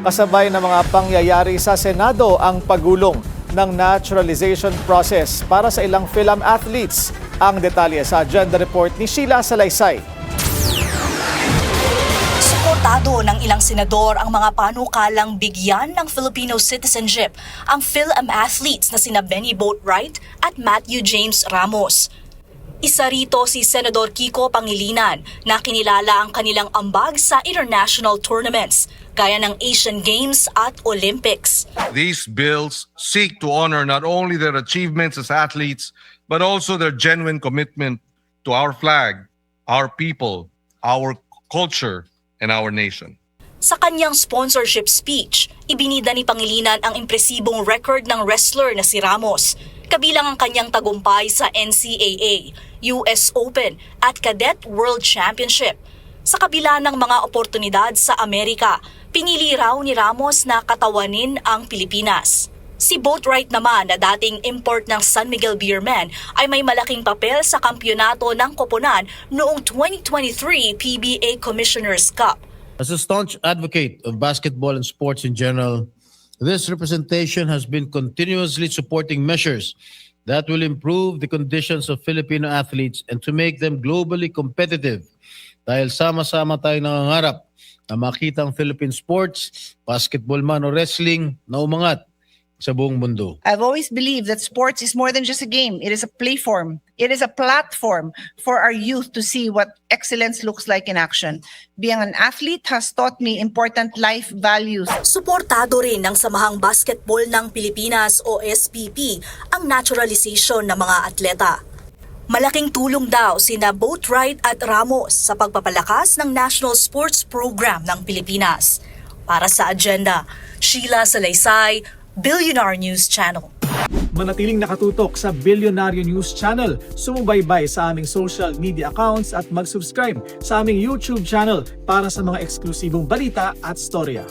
Kasabay ng mga pangyayari sa Senado ang pagulong ng naturalization process para sa ilang film athletes. Ang detalye sa agenda report ni Sheila Salaysay. Suportado ng ilang senador ang mga panukalang bigyan ng Filipino citizenship ang film athletes na sina Benny Boatwright at Matthew James Ramos. Isa rito si Senador Kiko Pangilinan na kinilala ang kanilang ambag sa international tournaments gaya ng Asian Games at Olympics. These bills seek to honor not only their achievements as athletes, but also their genuine commitment to our flag, our people, our culture, and our nation. Sa kanyang sponsorship speech, ibinida ni Pangilinan ang impresibong record ng wrestler na si Ramos, kabilang ang kanyang tagumpay sa NCAA, US Open at Cadet World Championship. Sa kabila ng mga oportunidad sa Amerika, pinili raw ni Ramos na katawanin ang Pilipinas. Si Boatwright naman na dating import ng San Miguel Beermen ay may malaking papel sa kampyonato ng koponan noong 2023 PBA Commissioner's Cup. As a staunch advocate of basketball and sports in general, this representation has been continuously supporting measures that will improve the conditions of Filipino athletes and to make them globally competitive. Dahil sama-sama tayong nangangarap na makita ang Philippine sports, basketball man o wrestling, na umangat sa buong mundo. I've always believed that sports is more than just a game. It is a platform. It is a platform for our youth to see what excellence looks like in action. Being an athlete has taught me important life values. Suportado rin ng Samahang Basketball ng Pilipinas o SBP ang naturalization ng mga atleta. Malaking tulong daw sina Boatwright at Ramos sa pagpapalakas ng National Sports Program ng Pilipinas. Para sa agenda, Sheila Salaysay, Billionaire News Channel. Manatiling nakatutok sa Billionaire News Channel. Sumubaybay sa aming social media accounts at mag-subscribe sa aming YouTube channel para sa mga eksklusibong balita at storya.